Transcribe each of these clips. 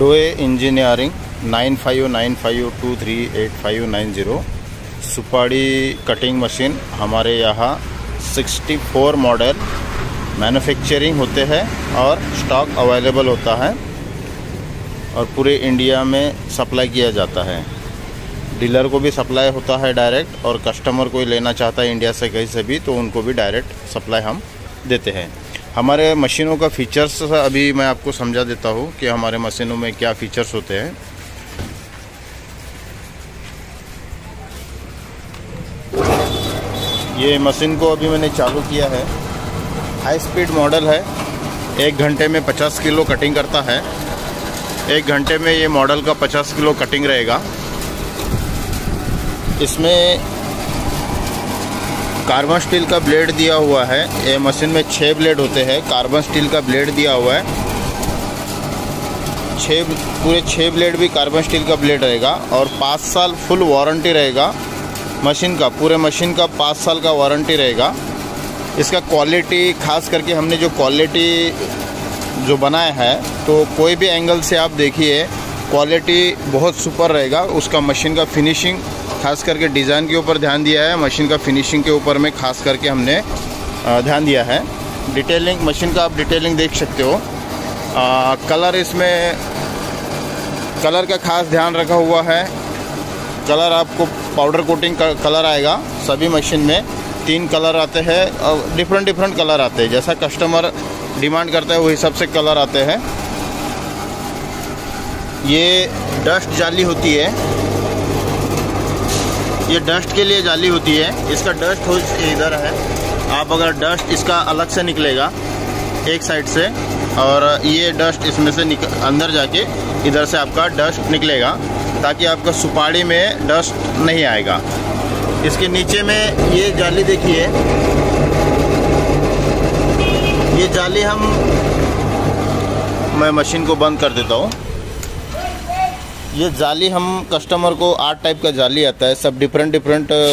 डोए engineering 9595238590 सुपाड़ी cutting machine हमारे यहाँ 64 मॉडल मैन्युफैक्चरिंग होते हैं और स्टॉक अवेलेबल होता है और पूरे इंडिया में सप्लाई किया जाता है। डीलर को भी सप्लाई होता है डायरेक्ट, और कस्टमर कोई लेना चाहता है इंडिया से कहीं से भी तो उनको भी डायरेक्ट सप्लाई हम देते हैं। हमारे मशीनों का फ़ीचर्स अभी मैं आपको समझा देता हूँ कि हमारे मशीनों में क्या फ़ीचर्स होते हैं। ये मशीन को अभी मैंने चालू किया है। हाई स्पीड मॉडल है, 1 घंटे में 50 किलो कटिंग करता है। 1 घंटे में ये मॉडल का 50 किलो कटिंग रहेगा। इसमें कार्बन स्टील का ब्लेड दिया हुआ है। ये मशीन में 6 ब्लेड होते हैं, कार्बन स्टील का ब्लेड दिया हुआ है। पूरे 6 ब्लेड भी कार्बन स्टील का ब्लेड रहेगा और 5 साल फुल वारंटी रहेगा मशीन का। पूरे मशीन का 5 साल का वारंटी रहेगा। इसका क्वालिटी, खास करके हमने जो क्वालिटी जो बनाया है तो कोई भी एंगल से आप देखिए क्वालिटी बहुत सुपर रहेगा। उसका मशीन का फिनिशिंग, खास करके डिज़ाइन के ऊपर ध्यान दिया है, मशीन का फिनिशिंग के ऊपर में खास करके हमने ध्यान दिया है। डिटेलिंग, मशीन का आप डिटेलिंग देख सकते हो। कलर, इसमें कलर का खास ध्यान रखा हुआ है। कलर आपको पाउडर कोटिंग का कलर आएगा। सभी मशीन में 3 कलर आते हैं और डिफरेंट कलर आते हैं। जैसा कस्टमर डिमांड करता है वही हिसाब से कलर आते हैं। ये डस्ट जाली होती है, ये डस्ट के लिए जाली होती है। इसका डस्ट हो इधर है, आप अगर डस्ट इसका अलग से निकलेगा एक साइड से, और ये डस्ट इसमें से अंदर जाके इधर से आपका डस्ट निकलेगा ताकि आपका सुपाड़ी में डस्ट नहीं आएगा। इसके नीचे में ये जाली देखिए, ये जाली मैं मशीन को बंद कर देता हूँ। ये जाली हम कस्टमर को 8 टाइप का जाली आता है, सब डिफरेंट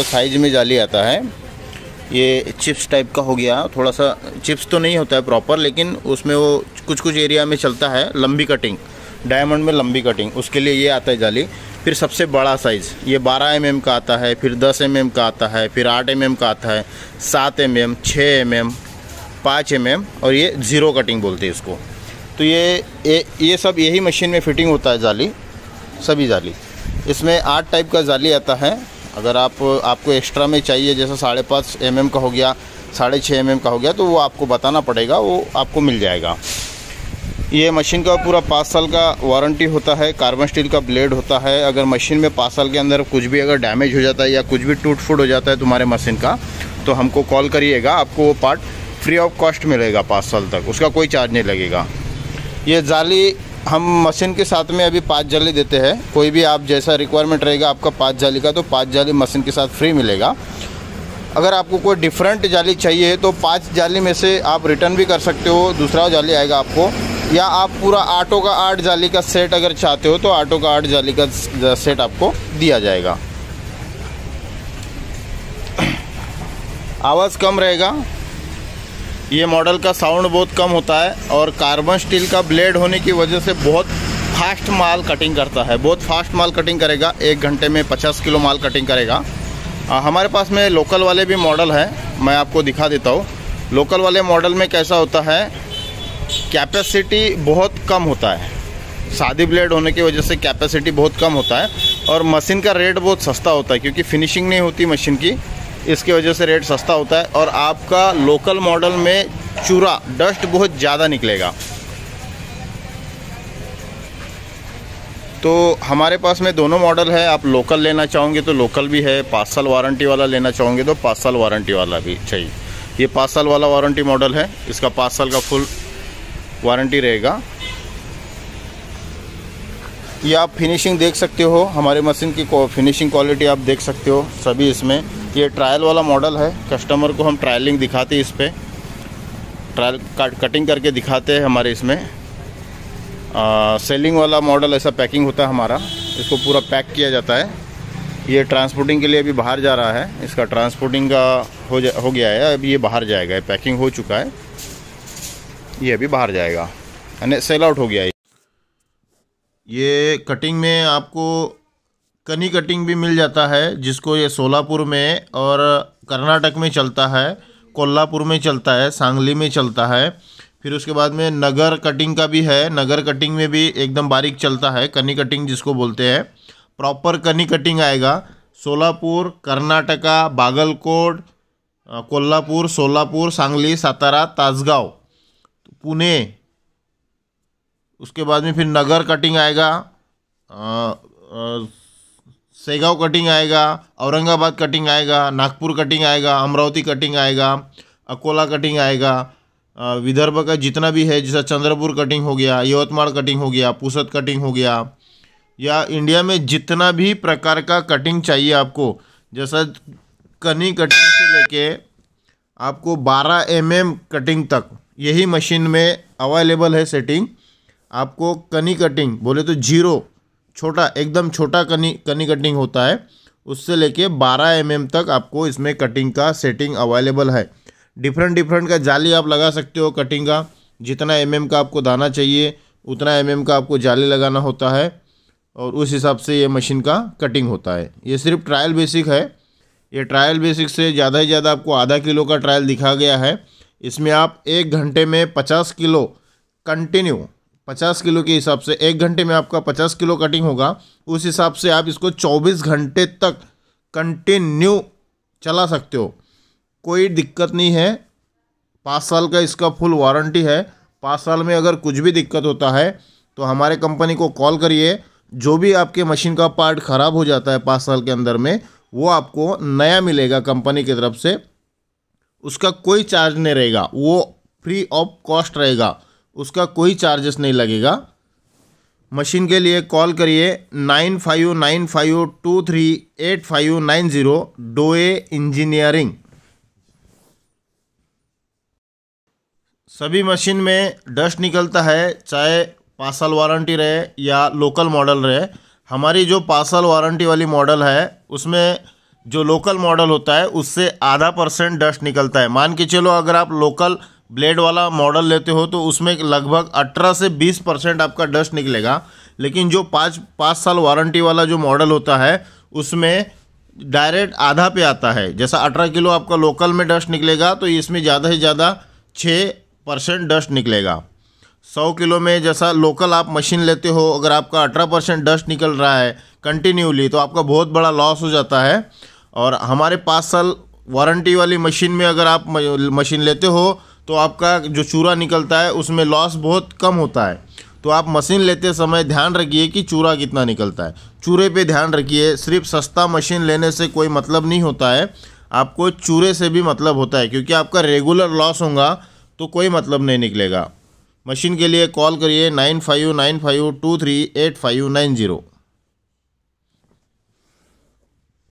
साइज में जाली आता है। ये चिप्स टाइप का हो गया, थोड़ा सा चिप्स तो नहीं होता है प्रॉपर, लेकिन उसमें वो कुछ एरिया में चलता है लंबी कटिंग, डायमंड में लंबी कटिंग, उसके लिए ये आता है जाली। फिर सबसे बड़ा साइज़ ये 12 mm का आता है, फिर 10 mm का आता है, फिर 8 mm का आता है, 7 mm, 6 mm, 5 mm, और ये ज़ीरो कटिंग बोलते हैं इसको। तो ये सब यही मशीन में फिटिंग होता है जाली, सभी जाली। इसमें 8 टाइप का जाली आता है। अगर आपको एक्स्ट्रा में चाहिए, जैसा 5.5 mm का हो गया, 6.5 mm का हो गया, तो वो आपको बताना पड़ेगा, वो आपको मिल जाएगा। ये मशीन का पूरा 5 साल का वारंटी होता है। कार्बन स्टील का ब्लेड होता है। अगर मशीन में 5 साल के अंदर कुछ भी अगर डैमेज हो जाता है या कुछ भी टूट फूट हो जाता है तुम्हारे मशीन का, तो हमको कॉल करिएगा, आपको वो पार्ट फ्री ऑफ कॉस्ट मिलेगा 5 साल तक, उसका कोई चार्ज नहीं लगेगा। ये जाली हम मशीन के साथ में अभी 5 जाली देते हैं। कोई भी आप जैसा रिक्वायरमेंट रहेगा आपका 5 जाली का, तो 5 जाली मशीन के साथ फ्री मिलेगा। अगर आपको कोई डिफरेंट जाली चाहिए तो 5 जाली में से आप रिटर्न भी कर सकते हो, दूसरा जाली आएगा आपको। या आप पूरा ऑटो का 8 जाली का सेट अगर चाहते हो तो ऑटो का 8 जाली का सेट आपको दिया जाएगा। आवाज़ कम रहेगा। ये मॉडल का साउंड बहुत कम होता है और कार्बन स्टील का ब्लेड होने की वजह से बहुत फास्ट माल कटिंग करता है, बहुत फास्ट माल कटिंग करेगा। 1 घंटे में 50 किलो माल कटिंग करेगा। हमारे पास में लोकल वाले भी मॉडल है, मैं आपको दिखा देता हूँ। लोकल वाले मॉडल में कैसा होता है, कैपेसिटी बहुत कम होता है। सादी ब्लेड होने की वजह से कैपेसिटी बहुत कम होता है और मशीन का रेट बहुत सस्ता होता है, क्योंकि फिनिशिंग नहीं होती मशीन की, इसकी वजह से रेट सस्ता होता है। और आपका लोकल मॉडल में चूरा, डस्ट बहुत ज़्यादा निकलेगा। तो हमारे पास में दोनों मॉडल है। आप लोकल लेना चाहोगे तो लोकल भी है, 5 साल वारंटी वाला लेना चाहोगे तो 5 साल वारंटी वाला भी चाहिए। ये 5 साल वाला वारंटी मॉडल है, इसका 5 साल का फुल वारंटी रहेगा। ये आप फिनिशिंग देख सकते हो, हमारे मशीन की फिनिशिंग क्वालिटी आप देख सकते हो सभी इसमें। ये ट्रायल वाला मॉडल है, कस्टमर को हम ट्रायलिंग दिखाते हैं, इस पर ट्रायल कटिंग करके दिखाते हैं हमारे इसमें। सेलिंग वाला मॉडल ऐसा पैकिंग होता है हमारा, इसको पूरा पैक किया जाता है। ये ट्रांसपोर्टिंग के लिए अभी बाहर जा रहा है, इसका ट्रांसपोर्टिंग का हो गया है, अभी ये बाहर जाएगा। पैकिंग हो चुका है, ये अभी बाहर जाएगा, यानी सेल आउट हो गया है। ये कटिंग में आपको कनी कटिंग भी मिल जाता है, जिसको ये सोलापुर में और कर्नाटक में चलता है, कोल्हापुर में चलता है, सांगली में चलता है। फिर उसके बाद में नगर कटिंग का भी है, नगर कटिंग में भी एकदम बारीक चलता है, कनी कटिंग जिसको बोलते हैं। प्रॉपर कनी कटिंग आएगा सोलापुर, कर्नाटका, बागलकोट, कोल्हापुर, सोलापुर, सांगली, सातारा, तासगांव, पुणे। उसके बाद में फिर नगर कटिंग आएगा, सेगाव कटिंग आएगा, औरंगाबाद कटिंग आएगा, नागपुर कटिंग आएगा, अमरावती कटिंग आएगा, अकोला कटिंग आएगा। विदर्भ का जितना भी है, जैसा चंद्रपुर कटिंग हो गया, यवतमाड़ कटिंग हो गया, पुसद कटिंग हो गया, या इंडिया में जितना भी प्रकार का कटिंग चाहिए आपको, जैसा कनी कटिंग से लेके आपको 12 mm कटिंग तक यही मशीन में अवेलेबल है सेटिंग। आपको कनी कटिंग बोले तो जीरो, छोटा, एकदम छोटा कनी कटिंग होता है, उससे लेके 12 mm तक आपको इसमें कटिंग का सेटिंग अवेलेबल है। डिफरेंट का जाली आप लगा सकते हो कटिंग का, जितना mm का आपको दाना चाहिए उतना mm का आपको जाली लगाना होता है, और उस हिसाब से ये मशीन का कटिंग होता है। ये सिर्फ ट्रायल बेसिक है, ये ट्रायल बेसिक से ज़्यादा ही ज़्यादा आपको आधा किलो का ट्रायल दिखा गया है। इसमें आप 1 घंटे में 50 किलो कंटिन्यू, 50 किलो के हिसाब से 1 घंटे में आपका 50 किलो कटिंग होगा। उस हिसाब से आप इसको 24 घंटे तक कंटिन्यू चला सकते हो, कोई दिक्कत नहीं है। 5 साल का इसका फुल वारंटी है। 5 साल में अगर कुछ भी दिक्कत होता है तो हमारे कंपनी को कॉल करिए। जो भी आपके मशीन का पार्ट ख़राब हो जाता है 5 साल के अंदर में, वो आपको नया मिलेगा कंपनी की तरफ से, उसका कोई चार्ज नहीं रहेगा, वो फ्री ऑफ कॉस्ट रहेगा, उसका कोई चार्जेस नहीं लगेगा। मशीन के लिए कॉल करिए 9595238590, डोए इंजीनियरिंग। सभी मशीन में डस्ट निकलता है, चाहे 5 साल वारंटी रहे या लोकल मॉडल रहे। हमारी जो 5 साल वारंटी वाली मॉडल है, उसमें जो लोकल मॉडल होता है उससे ½ % डस्ट निकलता है। मान के चलो अगर आप लोकल ब्लेड वाला मॉडल लेते हो तो उसमें लगभग 18 से 20% आपका डस्ट निकलेगा। लेकिन जो 5 साल वारंटी वाला जो मॉडल होता है उसमें डायरेक्ट आधा पे आता है। जैसा 18 किलो आपका लोकल में डस्ट निकलेगा तो इसमें ज़्यादा से ज़्यादा 6% डस्ट निकलेगा। 100 किलो में जैसा लोकल आप मशीन लेते हो, अगर आपका 18% डस्ट निकल रहा है कंटिन्यूली तो आपका बहुत बड़ा लॉस हो जाता है। और हमारे 5 साल वारंटी वाली मशीन में अगर आप मशीन लेते हो तो आपका जो चूरा निकलता है उसमें लॉस बहुत कम होता है। तो आप मशीन लेते समय ध्यान रखिए कि चूरा कितना निकलता है, चूरे पे ध्यान रखिए। सिर्फ सस्ता मशीन लेने से कोई मतलब नहीं होता है, आपको चूरे से भी मतलब होता है, क्योंकि आपका रेगुलर लॉस होगा तो कोई मतलब नहीं निकलेगा। मशीन के लिए कॉल करिए 9595238590।